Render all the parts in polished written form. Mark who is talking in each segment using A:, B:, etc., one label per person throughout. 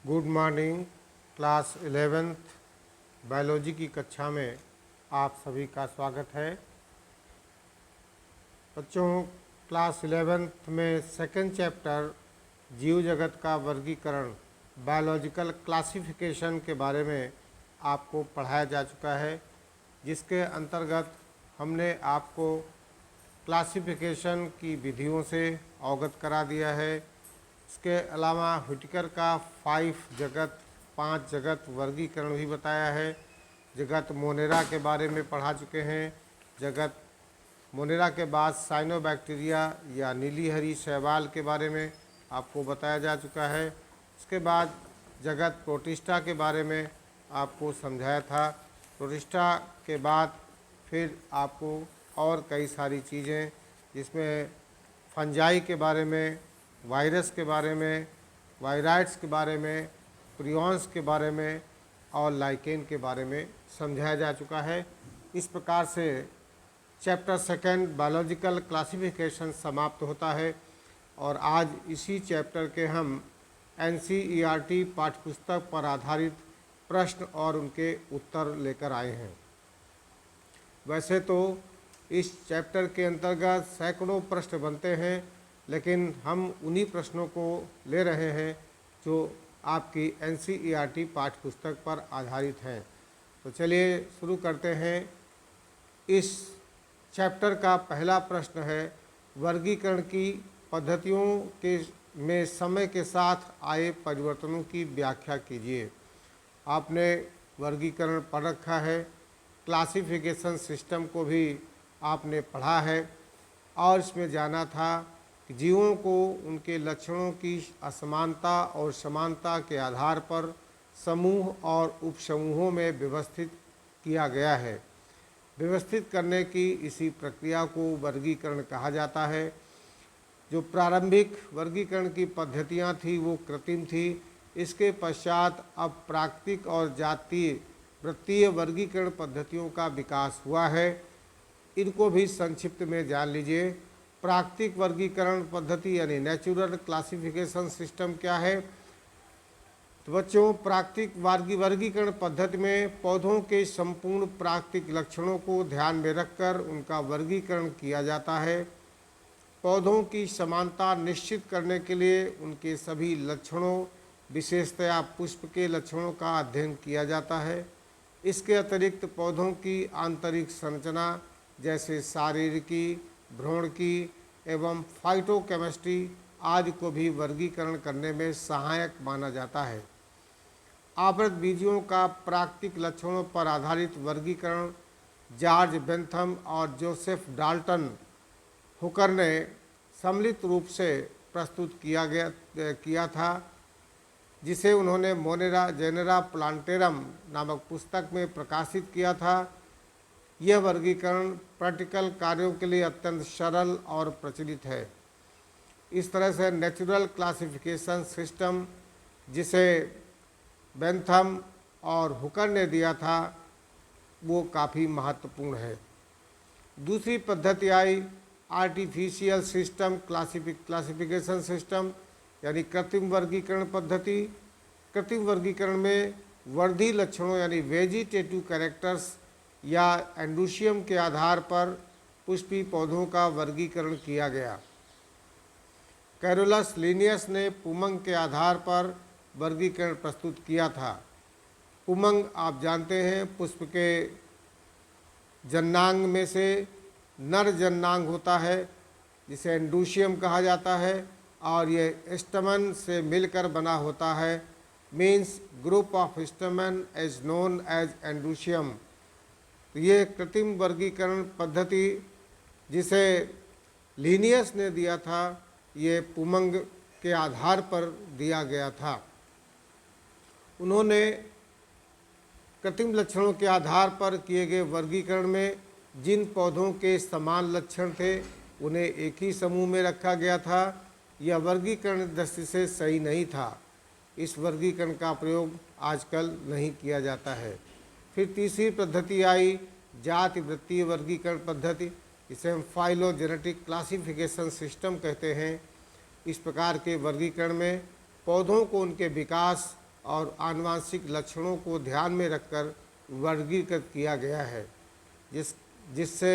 A: Good morning. Class 11th biology की कक्षा में आप सभी का स्वागत है। बच्चों, क्लास 11th में सेकंड चैप्टर जीव जगत का वर्गीकरण बायोलॉजिकल क्लासिफिकेशन के बारे में आपको पढ़ाया जा चुका है, जिसके अंतर्गत हमने आपको क्लासिफिकेशन की विधियों से अवगत करा दिया है। इसके अलावा व्हिटेकर का 5 जगत वर्गीकरण भी बताया है। जगत मोनेरा के बारे में पढ़ा चुके हैं। जगत मोनेरा के बाद साइनोबैक्टीरिया या नीली हरी शैवाल के बारे में आपको बताया जा चुका है। इसके बाद जगत प्रोटिस्टा के बारे में आपको समझाया था। प्रोटिस्टा के बाद फिर आपको और कई सारी चीज़ें, जिसमें फंजाई के बारे में, वायरस के बारे में, वायराइड्स के बारे में, प्रियॉन्स के बारे में और लाइकेन के बारे में समझाया जा चुका है। इस प्रकार से चैप्टर सेकंड बायोलॉजिकल क्लासिफिकेशन समाप्त होता है और आज इसी चैप्टर के हम NCERT पाठ्यपुस्तक पर आधारित प्रश्न और उनके उत्तर लेकर आए हैं। वैसे तो इस चैप्टर के अंतर्गत सैकड़ों प्रश्न बनते हैं, लेकिन हम उन्हीं प्रश्नों को ले रहे हैं जो आपकी NCERT पाठ्यपुस्तक पर आधारित हैं। तो चलिए शुरू करते हैं। इस चैप्टर का पहला प्रश्न है, वर्गीकरण की पद्धतियों के में समय के साथ आए परिवर्तनों की व्याख्या कीजिए। आपने वर्गीकरण पढ़ रखा है, क्लासिफिकेशन सिस्टम को भी आपने पढ़ा है और इसमें जाना था कि जीवों को उनके लक्षणों की असमानता और समानता के आधार पर समूह और उपसमूहों में व्यवस्थित किया गया है। व्यवस्थित करने की इसी प्रक्रिया को वर्गीकरण कहा जाता है। जो प्रारंभिक वर्गीकरण की पद्धतियां थी वो कृत्रिम थी। इसके पश्चात अब प्राकृतिक और जातीय वृत्तीय वर्गीकरण पद्धतियों का विकास हुआ है। इनको भी संक्षिप्त में जान लीजिए। प्राकृतिक वर्गीकरण पद्धति यानी नेचुरल क्लासिफिकेशन सिस्टम क्या है? तो बच्चों, प्राकृतिक वर्गीकरण पद्धति में पौधों के संपूर्ण प्राकृतिक लक्षणों को ध्यान में रखकर उनका वर्गीकरण किया जाता है। पौधों की समानता निश्चित करने के लिए उनके सभी लक्षणों, विशेषतया पुष्प के लक्षणों का अध्ययन किया जाता है। इसके अतिरिक्त पौधों की आंतरिक संरचना जैसे शारीरिकी, भ्रूणकी एवं फाइटोकेमिस्ट्री आदि को भी वर्गीकरण करने में सहायक माना जाता है। आवृत बीजों का प्राकृतिक लक्षणों पर आधारित वर्गीकरण जॉर्ज बेंथम और जोसेफ डाल्टन हुकर ने सम्मिलित रूप से प्रस्तुत किया था, जिसे उन्होंने मोनेरा जेनेरा प्लांटेरम नामक पुस्तक में प्रकाशित किया था। यह वर्गीकरण प्रैक्टिकल कार्यों के लिए अत्यंत सरल और प्रचलित है। इस तरह से नेचुरल क्लासिफिकेशन सिस्टम, जिसे बेंथम और हुकर ने दिया था, वो काफ़ी महत्वपूर्ण है। दूसरी पद्धति आई आर्टिफिशियल सिस्टम क्लासिफिकेशन सिस्टम यानी कृत्रिम वर्गीकरण पद्धति। कृत्रिम वर्गीकरण में वर्धी लक्षणों यानी वेजिटेटिव कैरेक्टर्स या एंडोशियम के आधार पर पुष्पी पौधों का वर्गीकरण किया गया। कैरोलस लिनियस ने पुमंग के आधार पर वर्गीकरण प्रस्तुत किया था। पुमंग आप जानते हैं, पुष्प के जन्नांग में से नर जन्नांग होता है, जिसे एंडोशियम कहा जाता है, और ये स्टमन से मिलकर बना होता है। Means group of stamen is known as androecium. तो ये कृत्रिम वर्गीकरण पद्धति जिसे लिनियस ने दिया था, ये पुमंग के आधार पर दिया गया था। उन्होंने कृत्रिम लक्षणों के आधार पर किए गए वर्गीकरण में जिन पौधों के समान लक्षण थे उन्हें एक ही समूह में रखा गया था। यह वर्गीकरण दृष्टि से सही नहीं था। इस वर्गीकरण का प्रयोग आजकल नहीं किया जाता है। फिर तीसरी पद्धति आई जाति वृत्तीय वर्गीकरण पद्धति, इसे हम फाइलोजेनेटिक क्लासिफिकेशन सिस्टम कहते हैं। इस प्रकार के वर्गीकरण में पौधों को उनके विकास और आनुवांशिक लक्षणों को ध्यान में रखकर वर्गीकृत किया गया है, जिससे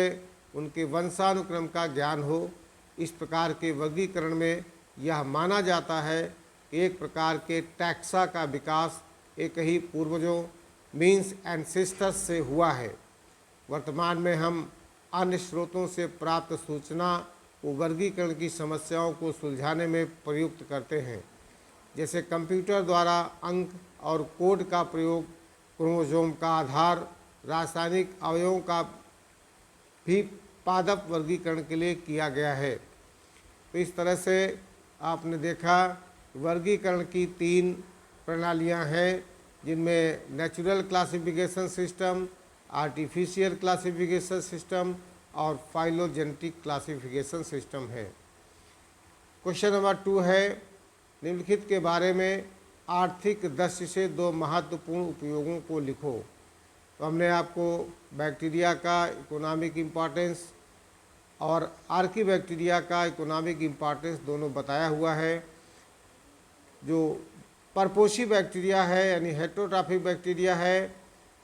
A: उनके वंशानुक्रम का ज्ञान हो। इस प्रकार के वर्गीकरण में यह माना जाता है कि एक प्रकार के टैक्सा का विकास एक ही पूर्वजों मीन्स एंसेस्टर्स से हुआ है। वर्तमान में हम अन्य स्रोतों से प्राप्त सूचना को वर्गीकरण की समस्याओं को सुलझाने में प्रयुक्त करते हैं, जैसे कंप्यूटर द्वारा अंक और कोड का प्रयोग क्रोमोसोम का आधार रासायनिक अवयवों का भी पादप वर्गीकरण के लिए किया गया है। तो इस तरह से आपने देखा वर्गीकरण की 3 प्रणालियां हैं, जिनमें natural classification system, artificial classification system और फाइलोजेनेटिक क्लासिफिकेशन सिस्टम है। क्वेश्चन नंबर 2 है, निम्नलिखित के बारे में आर्थिक दृष्टि से 2 महत्वपूर्ण उपयोगों को लिखो। तो हमने आपको बैक्टीरिया का इकोनॉमिक इम्पॉर्टेंस और आर्कीबैक्टीरिया का इकोनॉमिक इम्पॉर्टेंस दोनों बताया हुआ है। जो परपोषी बैक्टीरिया है यानी हेटेरोट्रॉफिक बैक्टीरिया है,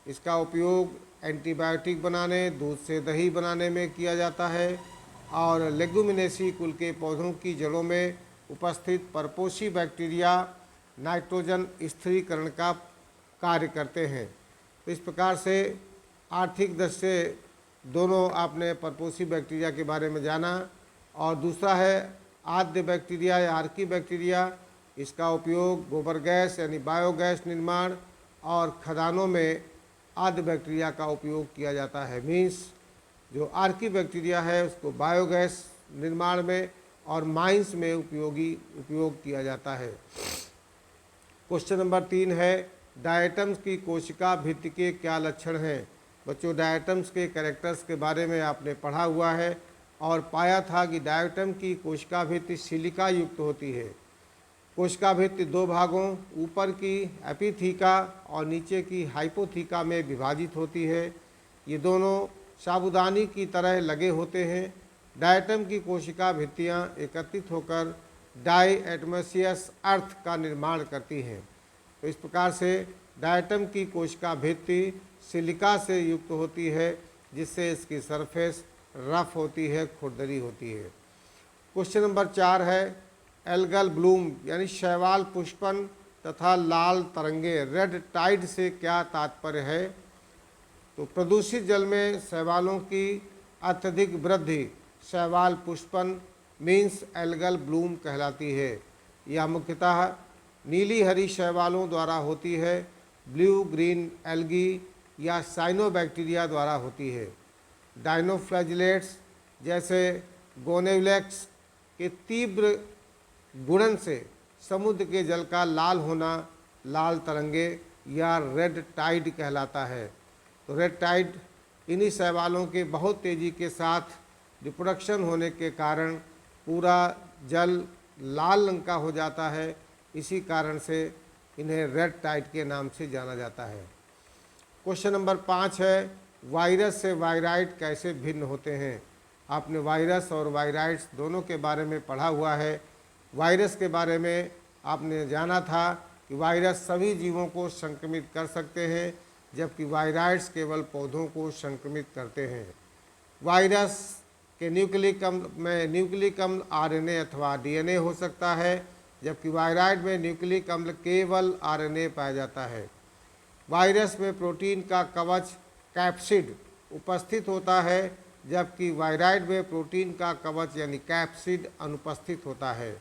A: इसका उपयोग एंटीबायोटिक बनाने, दूध से दही बनाने में किया जाता है। और लेगुमिनेसी कुल के पौधों की जड़ों में उपस्थित परपोषी बैक्टीरिया नाइट्रोजन स्थिरीकरण का कार्य करते हैं। तो इस प्रकार से आर्थिक दृष्टि से दोनों आपने परपोषी बैक्टीरिया के बारे में जाना। और दूसरा है आद्य बैक्टीरिया या आर्की बैक्टीरिया, इसका उपयोग गोबर गैस यानी बायोगैस निर्माण और खदानों में आद्य बैक्टीरिया का उपयोग किया जाता है। मीन्स जो आर्की बैक्टीरिया है उसको बायोगैस निर्माण में और माइंस में उपयोग किया जाता है। क्वेश्चन नंबर 3 है, डायटम्स की कोशिका भित्ति के क्या लक्षण हैं। बच्चों, डायटम्स के कैरेक्टर्स के बारे में आपने पढ़ा हुआ है और पाया था कि डायटम की कोशिका भित्ति सिलिका युक्त होती है। कोशिका भित्ति 2 भागों ऊपर की एपिथीका और नीचे की हाइपोथीका में विभाजित होती है। ये दोनों साबूदानी की तरह लगे होते हैं। डायटम की कोशिका भित्तियाँ एकत्रित होकर डायएटमोसियस अर्थ का निर्माण करती हैं। तो इस प्रकार से डायटम की कोशिका भित्ति सिलिका से युक्त होती है, जिससे इसकी सरफेस रफ होती है, खुरदरी होती है। क्वेश्चन नंबर 4 है, एल्गल ब्लूम यानी शैवाल पुष्पन तथा लाल तरंगे रेड टाइड से क्या तात्पर्य है। तो प्रदूषित जल में शैवालों की अत्यधिक वृद्धि शैवाल पुष्पन मीन्स एल्गल ब्लूम कहलाती है। यह मुख्यतः नीली हरी शैवालों द्वारा होती है, ब्लू ग्रीन एल्गी या साइनोबैक्टीरिया द्वारा होती है। डाइनोफ्लैजिलेट्स जैसे गोनेवलेक्स के तीव्र गुणन से समुद्र के जल का लाल होना लाल तरंगे या रेड टाइड कहलाता है। तो रेड टाइड इन्हीं शैवालों के बहुत तेज़ी के साथ रिप्रोडक्शन होने के कारण पूरा जल लाल रंग का हो जाता है। इसी कारण से इन्हें रेड टाइड के नाम से जाना जाता है। क्वेश्चन नंबर 5 है, वायरस से वायराइड कैसे भिन्न होते हैं। आपने वायरस और वायराइड्स दोनों के बारे में पढ़ा हुआ है। वायरस के बारे में आपने जाना था कि वायरस सभी जीवों को संक्रमित कर सकते हैं, जबकि वायराइड्स केवल पौधों को संक्रमित करते हैं। वायरस के न्यूक्लिक अम्ल आरएनए अथवा डीएनए हो सकता है, जबकि वायराइड में न्यूक्लिक अम्ल केवल आरएनए पाया जाता है। वायरस में प्रोटीन का कवच कैप्सिड उपस्थित होता है, जबकि वायराइड में प्रोटीन का कवच यानी कैप्सिड अनुपस्थित होता है।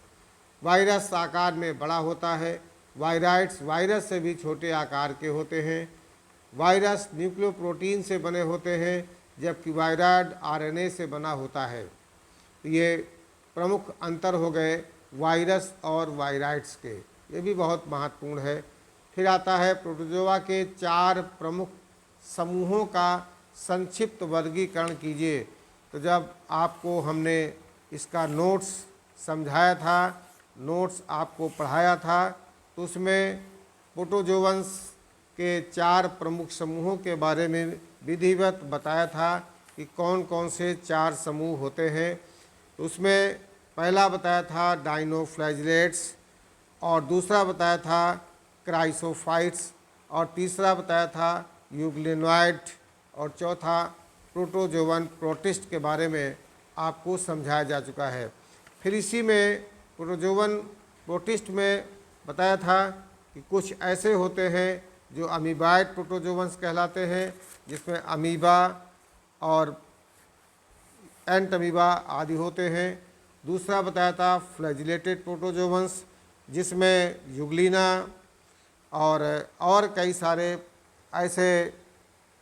A: वायरस आकार में बड़ा होता है। वायराइड्स वायरस से भी छोटे आकार के होते हैं। वायरस न्यूक्लियोप्रोटीन से बने होते हैं, जबकि वायराइड आरएनए से बना होता है। ये प्रमुख अंतर हो गए वायरस और वायराइड्स के, ये भी बहुत महत्वपूर्ण है। फिर आता है प्रोटोजोआ के 4 प्रमुख समूहों का संक्षिप्त वर्गीकरण कीजिए। तो जब आपको हमने इसका नोट्स समझाया था, नोट्स आपको पढ़ाया था, तो उसमें प्रोटोजोअन्स के 4 प्रमुख समूहों के बारे में विधिवत बताया था कि कौन कौन से 4 समूह होते हैं। तो उसमें पहला बताया था डाइनोफ्लैजिलेट्स और दूसरा बताया था क्राइसोफाइट्स, और तीसरा बताया था यूग्लिनॉइड, और चौथा प्रोटोजोवन प्रोटिस्ट के बारे में आपको समझाया जा चुका है। फिर इसी में प्रोटोजोवन प्रोटिस्ट में बताया था कि कुछ ऐसे होते हैं जो अमीबाइड प्रोटोजोवंस कहलाते हैं, जिसमें अमीबा और एंट अमीबा आदि होते हैं। दूसरा बताया था फ्लैजिलेटेड प्रोटोजोवंस, जिसमें यूग्लिना और कई सारे ऐसे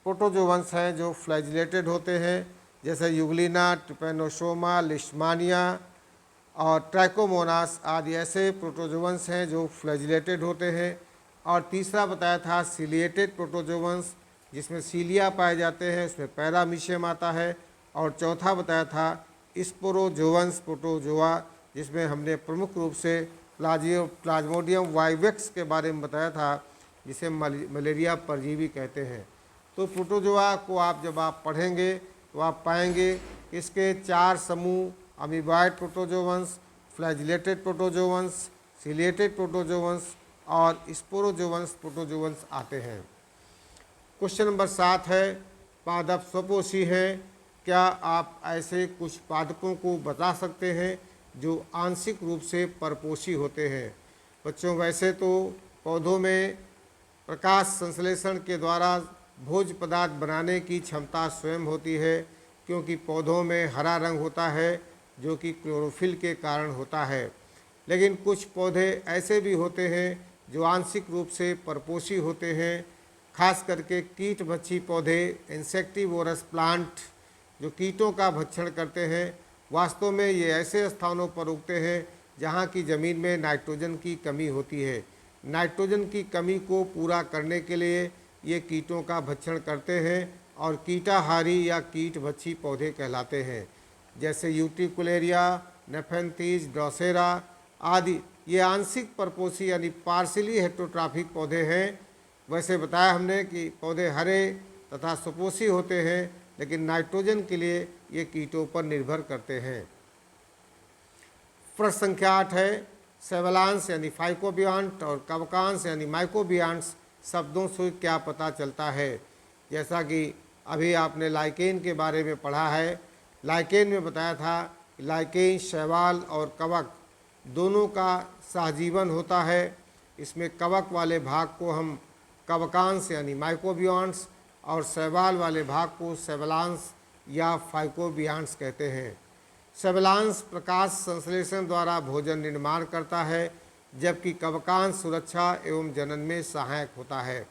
A: प्रोटोजोवंस हैं जो फ्लैजिलेटेड होते हैं, जैसे यूग्लिना, ट्रिपेनोसोमा, लिश्मानिया और ट्राइकोमोनास आदि ऐसे प्रोटोजोवंस हैं जो फ्लैजिलेटेड होते हैं। और तीसरा बताया था सीलिएटेड प्रोटोजोवंस, जिसमें सीलिया पाए जाते हैं, उसमें पैरामीशियम आता है। और चौथा बताया था स्पोरोजोवंस प्रोटोजोआ, जिसमें हमने प्रमुख रूप से प्लाज्मोडियम वाइवेक्स के बारे में बताया था, जिसे मलेरिया परजीवी कहते हैं। तो प्रोटोजोआ को जब आप पढ़ेंगे तो आप पाएंगे इसके 4 समूह amoeboid protozoans, flagellated protozoans, ciliated protozoans और स्पोरोजोवंस प्रोटोजोवंस आते हैं। क्वेश्चन नंबर 7 है, पादप स्वपोषी हैं। क्या आप ऐसे कुछ पादपों को बता सकते हैं जो आंशिक रूप से परपोषी होते हैं? बच्चों, वैसे तो पौधों में प्रकाश संश्लेषण के द्वारा भोज्य पदार्थ बनाने की क्षमता स्वयं होती है, क्योंकि पौधों में हरा रंग होता है जो कि क्लोरोफिल के कारण होता है। लेकिन कुछ पौधे ऐसे भी होते हैं जो आंशिक रूप से परपोषी होते हैं, खास करके कीट भक्षी पौधे, इंसेक्टिवोरस प्लांट, जो कीटों का भक्षण करते हैं। वास्तव में ये ऐसे स्थानों पर उगते हैं जहाँ की ज़मीन में नाइट्रोजन की कमी होती है। नाइट्रोजन की कमी को पूरा करने के लिए ये कीटों का भक्षण करते हैं और कीटाहारी या कीट भक्षी पौधे कहलाते हैं, जैसे यूटिकुलेरिया, नेफेंथीज, ड्रोसेरा आदि। ये आंशिक परपोषी यानी पार्शियली हेटेरोट्रॉफिक पौधे हैं। वैसे बताया हमने कि पौधे हरे तथा स्वपोषी होते हैं, लेकिन नाइट्रोजन के लिए ये कीटों पर निर्भर करते हैं। प्रश्न संख्या 8 है, सेवलांस यानी फाइकोबियांट और कवकांस यानी माइकोबियांट्स शब्दों से क्या पता चलता है? जैसा कि अभी आपने लाइकेन के बारे में पढ़ा है। लाइकेन में बताया था कि लाइकेन शैवाल और कवक दोनों का सहजीवन होता है। इसमें कवक वाले भाग को हम कवकांस यानी माइकोबियांट्स और शैवाल वाले भाग को सेवलांस या फाइकोबियांट्स कहते हैं। सेवलांस प्रकाश संश्लेषण द्वारा भोजन निर्माण करता है, जबकि कवकांश सुरक्षा एवं जनन में सहायक होता है।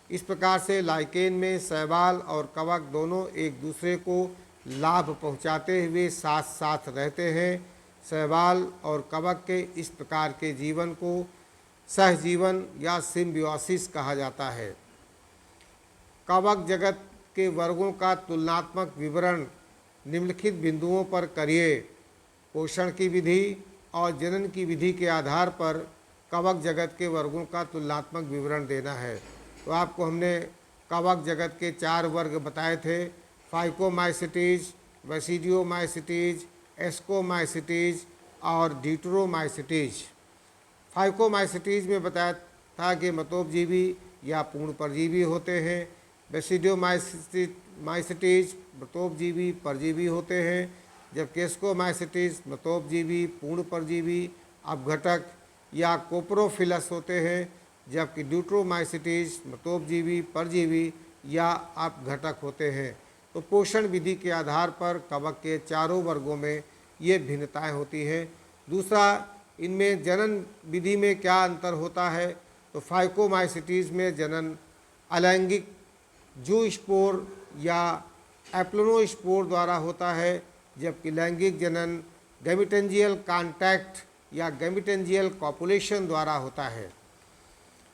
A: इस प्रकार से लाइकेन में शैवाल और कवक दोनों एक दूसरे को लाभ पहुंचाते हुए साथ साथ रहते हैं। शैवाल और कवक के इस प्रकार के जीवन को सहजीवन या सिम्बियोसिस कहा जाता है। कवक जगत के वर्गों का तुलनात्मक विवरण निम्नलिखित बिंदुओं पर करिए। पोषण की विधि और जनन की विधि के आधार पर कवक जगत के वर्गों का तुलनात्मक विवरण देना है। तो आपको हमने कवक जगत के 4 वर्ग बताए थे, फाइकोमाइसिटीज, बेसिडियोमाइसिटीज, एस्कोमाइसिटीज और डिट्रोमाइसिटीज। फाइकोमाइसिटीज में बताया था कि मतोपजीवी या पूर्ण परजीवी होते हैं। बेसिडियोमाइसिटीज मतोपजीवी परजीवी होते हैं, जबकि एस्कोमाइसिटीज मतोपजीवी पूर्ण परजीवी अपघटक या कोप्रोफिलस होते हैं, जबकि ड्यूट्रोमाइसिटीज मतोपजीवी परजीवी या अपघटक होते हैं। तो पोषण विधि के आधार पर कवक के चारों वर्गों में ये भिन्नताएं होती हैं। दूसरा, इनमें जनन विधि में क्या अंतर होता है? तो फाइकोमाइसिटीज में जनन अलैंगिक जूस्पोर या एप्लोनोस्पोर द्वारा होता है, जबकि लैंगिक जनन गैमिटेंजियल कांटेक्ट या गैमिटेंजियल कॉपुलेशन द्वारा होता है।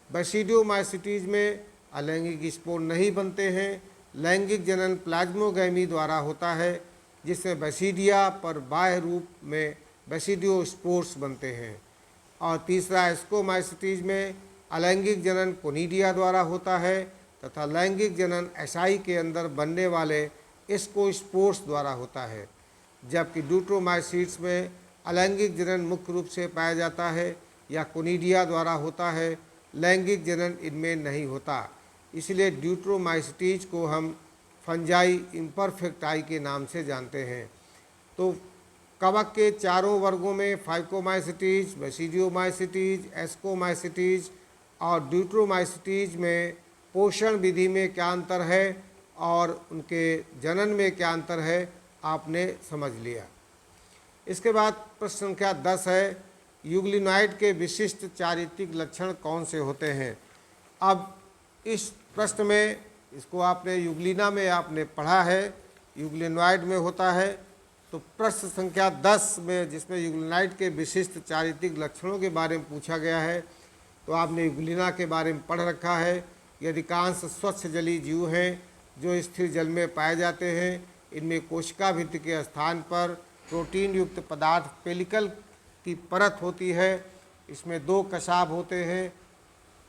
A: बेसिडियोमाइसिटीज में अलैंगिक स्पोर नहीं बनते हैं। लैंगिक जनन प्लाज्मोगैमी द्वारा होता है, जिसमें बेसिडिया पर बाह्य रूप में बेसिडियोस्पोर्स बनते हैं। और तीसरा, एस्कोमाइसिटीज में अलैंगिक जनन कोनिडिया द्वारा होता है तथा लैंगिक जनन एसाई के अंदर बनने वाले एस्कोस्पोर्स द्वारा होता है, जबकि ड्यूट्रोमाइसिट्स में अलैंगिक जनन मुख्य रूप से पाया जाता है या कोनिडिया द्वारा होता है। लैंगिक जनन इनमें नहीं होता। इसलिए ड्यूट्रोमाइसिटीज को हम फंजाई इम्परफेक्टाई के नाम से जानते हैं। तो कवक के चारों वर्गों में फाइकोमाइसिटीज, बेसिडियोमाइसिटीज, एस्कोमाइसिटीज और ड्यूट्रोमाइसिटीज में पोषण विधि में क्या अंतर है और उनके जनन में क्या अंतर है आपने समझ लिया। इसके बाद प्रश्न संख्या 10 है, यूग्लिनॉइड के विशिष्ट चारित्रिक लक्षण कौन से होते हैं। अब इस प्रश्न में इसको आपने यूग्लिना में आपने पढ़ा है, यूग्लिनॉइड में होता है। तो प्रश्न संख्या 10 में जिसमें यूग्लिनॉइड के विशिष्ट चारित्रिक लक्षणों के बारे में पूछा गया है, तो आपने यूग्लिना के बारे में पढ़ रखा है। ये अधिकांश स्वच्छ जलीय जीव हैं जो स्थिर जल में पाए जाते हैं। इनमें कोशिका भित्ति के स्थान पर प्रोटीन युक्त पदार्थ पेलिकल की परत होती है। इसमें 2 कशाभ होते हैं।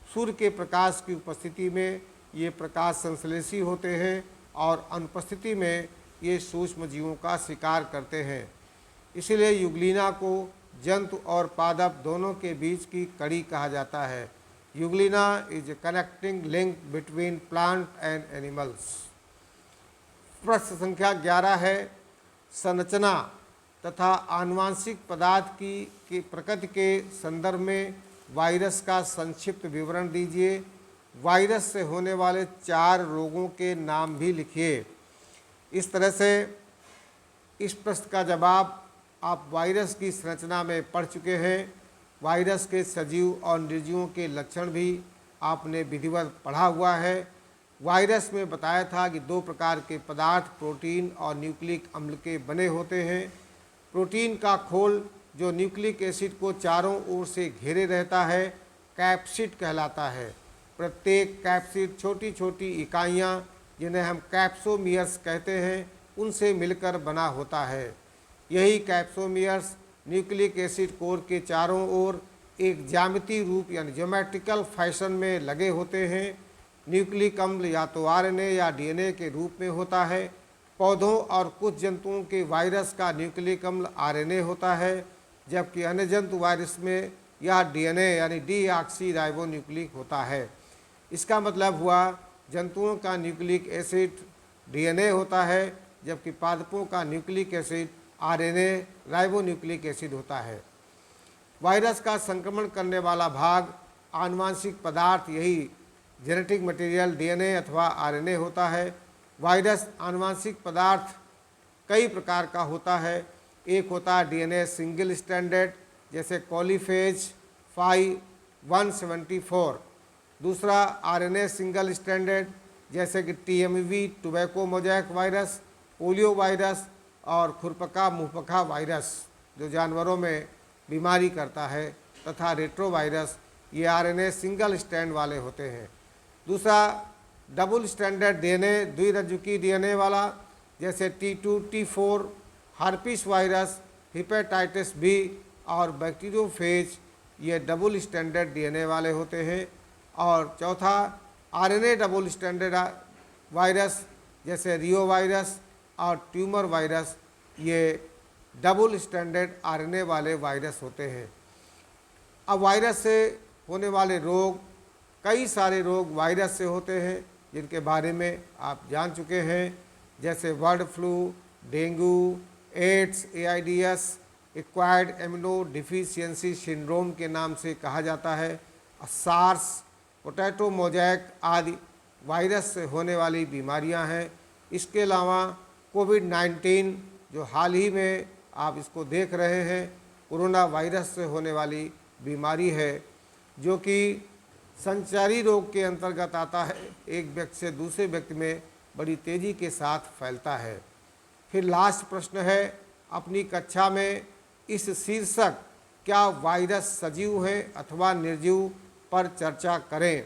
A: सूर्य के प्रकाश की उपस्थिति में ये प्रकाश संश्लेषी होते हैं और अनुपस्थिति में ये सूक्ष्म जीवों का शिकार करते हैं। इसलिए यूग्लिना को जंतु और पादप दोनों के बीच की कड़ी कहा जाता है। Euglena is a connecting link between plant and animals. प्रश्न संख्या 11 है, संरचना तथा आनुवांशिक पदार्थ की प्रकृति के संदर्भ में वायरस का संक्षिप्त विवरण दीजिए। वायरस से होने वाले 4 रोगों के नाम भी लिखिए। इस तरह से इस प्रश्न का जवाब आप वायरस की संरचना में पढ़ चुके हैं। वायरस के सजीव और निर्जीवों के लक्षण भी आपने विधिवत पढ़ा हुआ है। वायरस में बताया था कि 2 प्रकार के पदार्थ प्रोटीन और न्यूक्लिक अम्ल के बने होते हैं। प्रोटीन का खोल जो न्यूक्लिक एसिड को चारों ओर से घेरे रहता है कैप्सिड कहलाता है। प्रत्येक कैप्सिड छोटी छोटी इकाइयाँ जिन्हें हम कैप्सोमियर्स कहते हैं उनसे मिलकर बना होता है। यही कैप्सोमियर्स न्यूक्लिक एसिड कोर के चारों ओर एक ज्यामितीय रूप यानी ज्योमेट्रिकल फैशन में लगे होते हैं। न्यूक्लिक अम्ल या तो आरएनए या डीएनए के रूप में होता है। पौधों और कुछ जंतुओं के वायरस का न्यूक्लिक अम्ल आरएनए होता है, जबकि अन्य जंतु वायरस में यह डीएनए यानी डीऑक्सीराइबोन्यूक्लिक होता है। इसका मतलब हुआ जंतुओं का न्यूक्लिक एसिड डीएनए होता है, जबकि पादपों का nucleic acid RNA ribonucleic acid होता है। वायरस का संक्रमण करने वाला भाग आनुवांशिक पदार्थ यही जेनेटिक मटेरियल डीएनए अथवा आरएनए होता है। वायरस आनुवांशिक पदार्थ कई प्रकार का होता है। एक होता है डीएनए सिंगल स्ट्रैंडेड जैसे कॉलीफेज 5-174। दूसरा आरएनए सिंगल स्ट्रैंडेड जैसे कि TMV tobacco mosaic virus, polio virus और खुरपका मुंहपका वायरस जो जानवरों में बीमारी करता है, तथा रेट्रोवायरस ये आरएनए सिंगल स्ट्रैंड वाले होते हैं। दूसरा डबल स्ट्रैंडेड डीएनए द्विरज्जुकी डीएनए वाला जैसे T2, T4, herpes virus, hepatitis B और बैक्टीरियोफेज ये डबल स्ट्रैंडेड डीएनए वाले होते हैं। और चौथा आरएनए डबल स्ट्रैंडेड वायरस जैसे रियो वायरस और ट्यूमर वायरस ये डबल स्ट्रैंडेड आरएनए वाले वायरस होते हैं। अब वायरस से होने वाले रोग, कई सारे रोग वायरस से होते हैं जिनके बारे में आप जान चुके हैं, जैसे bird flu, dengue, AIDS, A I D S, acquired immuno deficiency syndrome के नाम से कहा जाता है। सार्स, पोटैटो मोज़ेक आदि वायरस से होने वाली बीमारियां हैं। इसके अलावा कोविड-19 जो हाल ही में आप इसको देख रहे हैं, कोरोना वायरस से होने वाली बीमारी है जो कि संचारी रोग के अंतर्गत आता है। एक व्यक्ति से दूसरे व्यक्ति में बड़ी तेज़ी के साथ फैलता है। फिर लास्ट प्रश्न है, अपनी कक्षा में इस शीर्षक क्या वायरस सजीव है अथवा निर्जीव पर चर्चा करें।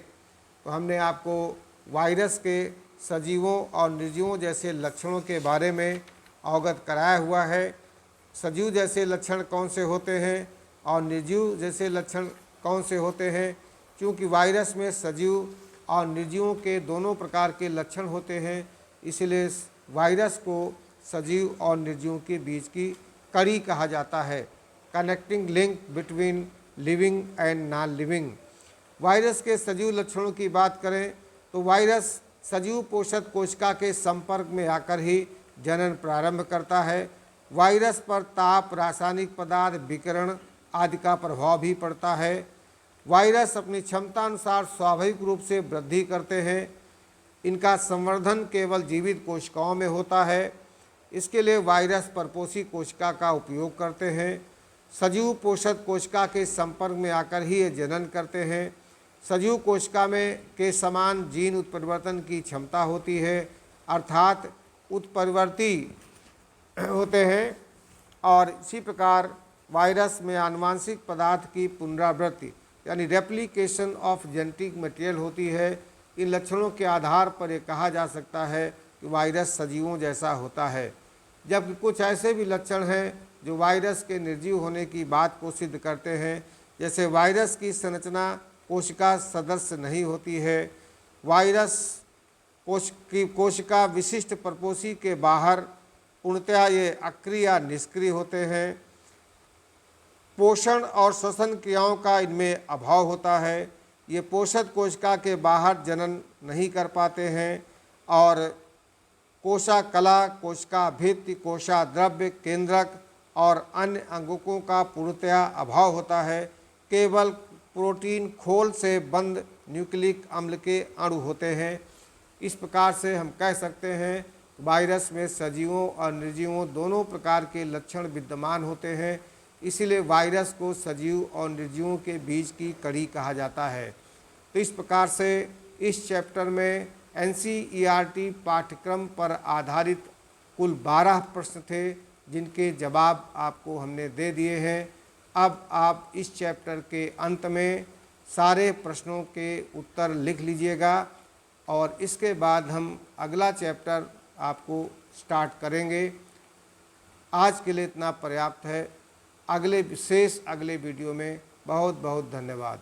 A: तो हमने आपको वायरस के सजीवों और निर्जीवों जैसे लक्षणों के बारे में अवगत कराया हुआ है। सजीव जैसे लक्षण कौन से होते हैं और निर्जीव जैसे लक्षण कौन से होते हैं। क्योंकि वायरस में सजीव और निर्जीवों के दोनों प्रकार के लक्षण होते हैं, इसलिए वायरस को सजीव और निर्जीवों के बीच की कड़ी कहा जाता है, connecting link between living and non living. Virus के सजीव लक्षणों की बात करें तो वायरस सजीव पोषक कोशिका के संपर्क में आकर ही जनन प्रारंभ करता है। वायरस पर ताप, रासायनिक पदार्थ, विकिरण आदि का प्रभाव भी पड़ता है। वायरस अपनी क्षमता अनुसार स्वाभाविक रूप से वृद्धि करते हैं। इनका संवर्धन केवल जीवित कोशिकाओं में होता है। इसके लिए वायरस परपोषी कोशिका का उपयोग करते हैं। सजीव पोषक कोशिका के संपर्क में आकर ही ये जनन करते हैं। सजीव कोशिका में के समान जीन उत्परिवर्तन की क्षमता होती है, अर्थात उत्परिवर्ती होते हैं। और इसी प्रकार वायरस में आनुवांशिक पदार्थ की पुनरावृत्ति यानी रेप्लिकेशन ऑफ जेनेटिक मटेरियल होती है। इन लक्षणों के आधार पर ये कहा जा सकता है कि वायरस सजीवों जैसा होता है। जबकि कुछ ऐसे भी लक्षण हैं जो वायरस के निर्जीव होने की बात को सिद्ध करते हैं, जैसे वायरस की संरचना कोशिका सदस्य नहीं होती है। वायरस कोशिका विशिष्ट परपोषी के बाहर पूर्णतः ये अक्रिय या निष्क्रिय होते हैं। पोषण और श्वसन क्रियाओं का इनमें अभाव होता है। ये पोषक कोशिका के बाहर जनन नहीं कर पाते हैं और कोशिका कोशिका भित्ति, कोशिका द्रव्य, केंद्रक और अन्य अंगकों का पूर्णतया अभाव होता है। केवल प्रोटीन खोल से बंद न्यूक्लिक अम्ल के अणु होते हैं। इस प्रकार से हम कह सकते हैं वायरस में सजीवों और निर्जीवों दोनों प्रकार के लक्षण विद्यमान होते हैं। इसीलिए वायरस को सजीव और निर्जीवों के बीच की कड़ी कहा जाता है। तो इस प्रकार से इस चैप्टर में NCERT पाठ्यक्रम पर आधारित कुल 12 प्रश्न थे, जिनके जवाब आपको हमने दे दिए हैं। अब आप इस चैप्टर के अंत में सारे प्रश्नों के उत्तर लिख लीजिएगा और इसके बाद हम अगला चैप्टर आपको स्टार्ट करेंगे। आज के लिए इतना पर्याप्त है। अगले वीडियो में बहुत बहुत धन्यवाद।